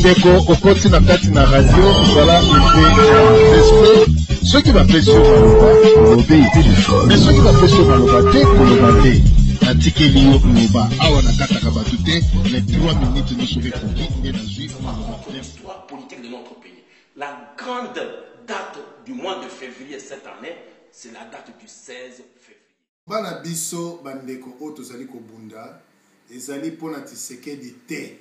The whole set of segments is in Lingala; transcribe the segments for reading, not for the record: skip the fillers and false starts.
ndeko okoti na kati na radio voilà effet ceux qui va faire sur maloba mais ceux qui va faire sur maloba te koloba te natikeli yo loba awa na kata ka batu te les 3 minutes nous sauver koki et na juif l'histoire politique de notre pays. La grande date du mois de février cette année, c'est la date du 16 février. Bana biso bandeko o tozali kobunda ezali pona Tshisekedi te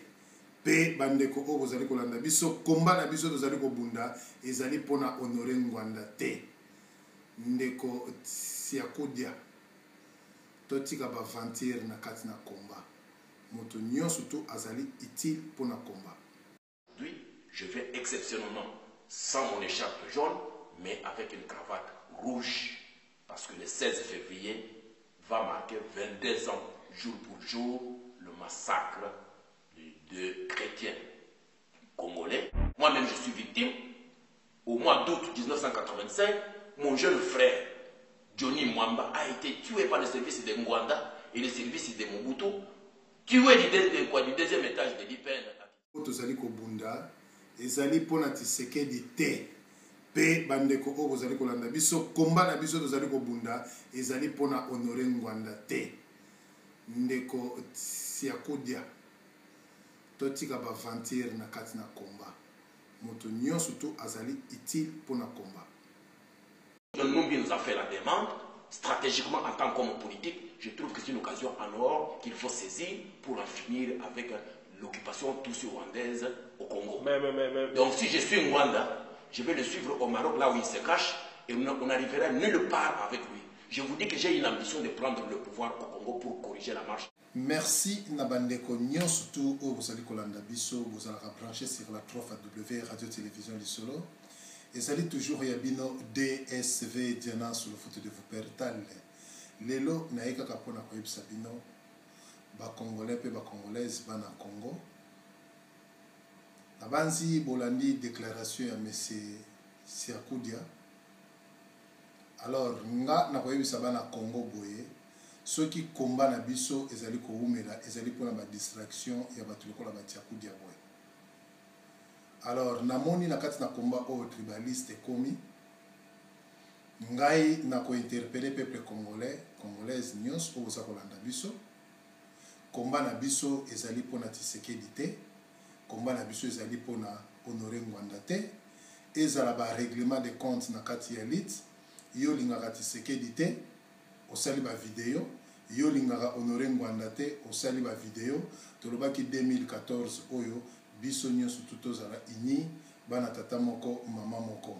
pe bandeko o bozali kolanda biso komba na biso tozali kobunda ezali pona Honoré Ngwanda te ndeko Siakudia totika ba vantir na kati na komba moto nyonso to azali utile pona komba. Oui, je vais exceptionnellement sans mon écharpe jaune mais avec une cravate rouge parce que le 16 février va marquer 22 ans jour pour jour le massacre de chrétiens congolais. Moi-même, je suis victime. Au mois d'août 1985, mon jeune frère, Johnny Mwamba, a été tué par le service de Ngwanda et le service de Mobutu, tué du deuxième étage de l'IPN. Tozali kobunda, ezali pona Tshisekedi te. Pe bandeko o bozali kolanda biso komba na biso tozali kobunda ezali pona Honoré Ngwanda te ndeko Siakudia totika ba vantir na kati na komba moto nyonso to azali utile pona komba. Nous nous a fait la demande stratégiquement en tant qu'homme politique. Je trouve que c'est une occasion en or qu'il faut saisir pour en finir avec l'occupation tutsi-rwandaise au Congo. Donc si je suis Ngwanda, je vais le suivre au Maroc, là où il se cache, et on n'arrivera nulle part avec lui. Je vous dis que j'ai une ambition de prendre le pouvoir au Congo pour corriger la marche. Merci Nabandeko Nyon, surtout au Bozali Kolanda Bisso, vous allez brancher sur la trophée W Radio-Télévision Lissolo. Et ça dit toujours Yabino DSV Diana sur le foot de vous pertal. Lelo Naïka Kapona Koyib Sabino, ba Congolais pe ba Congolaise bana Congo. Abanzi Bolandi déclaration à M. Siakudia. Alors, nga na koyebi sabana Congo boye, ceux qui combattent na biso ezali ko umela, ezali pona ba distraction ya batu lokola ba Siakudia boye. Alors, namoni na kati na combat au tribaliste komi, ngai na ko interpeller peuple congolais, congolaise nyos o za kolanda biso. Combat na biso ezali pona Tshisekedi te. Combat na biso ezali pona Honoré Ngwanda te ezala ba règlement de compte na kati ya lit yo lingaka Tshisekedi te osali ba video yo lingaka Honoré Ngwanda te osali ba video tolobaki 2014 oyo biso nyonso tutozala ini bana tata moko mama moko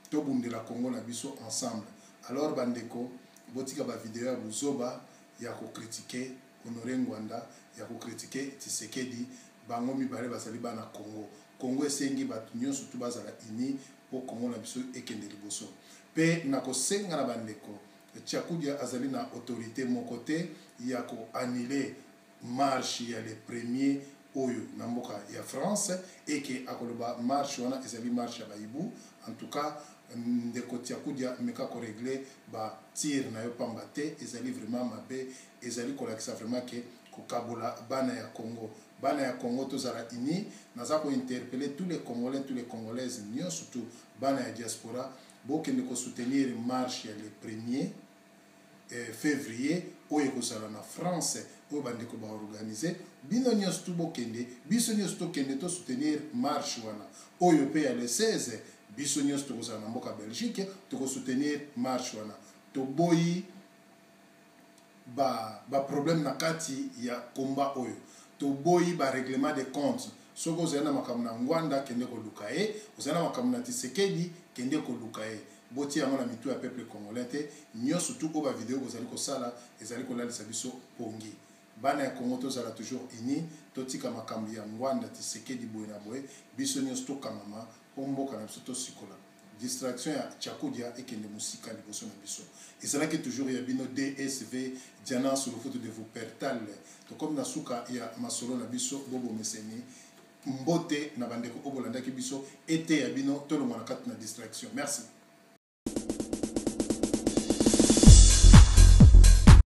tobundela Congo na biso ensemble. Alors bandeko botika ba video ya buzoba ya ko critiquer Honoré Ngwanda ya ko critiquer Tshisekedi bango mibale bazali bana Congo. Congo esengi batu nyonso tu bazala ini po Congo na biso ekende liboso. Pe nako senga na bandeko Siakudia azali na autorité moko te ya ko annuler marche ya le premier oyo na mboka ya France et que akoloba marche wana ezali marche ya baibu. En tout cas ndeko Siakudia meka ko régler ba tir na yo pamba te ezali vraiment mabe ezali kolakisa vraiment que kokabola bana ya Congo. Bana ya Congo tozala ini naza ko interpeller tous les Congolais, tous les Congolaises, nyo surtout bana ya diaspora bokende ko soutenir marche ya le 1er février oyo kozala na France oyo bandeko ba organiser bino nyo surtout bokende biso nyo surtout kende to soutenir marche wana oyo pe ya le 16 biso nyo surtout kozala na mboka Belgique to ko soutenir marche wana to boyi ba problème na kati ya combat oyo to boyi ba règlement de compte soko zena makamuna Ngwanda kende ko lukae ozana makamuna Tshisekedi kende ko lukae boti ya mona mitu ya peuple congolais te nyo surtout ko ba video kozali ko sala ezali ko lalisa biso pongi bana ya Congo tozala toujours ini totika makambi ya Ngwanda Tshisekedi boye na boye biso nyo surtout kamama pomboka na biso to sikola distraction ya Siakudia ekende musika liboso na biso ezalaki toujours ya bino DSV Diana sur le foot de vous pertal to comme na suka ya masolo na biso bobo meseni mbote na bandeko obolandaki biso ete ya bino tolongwa na kati na distraction. Merci.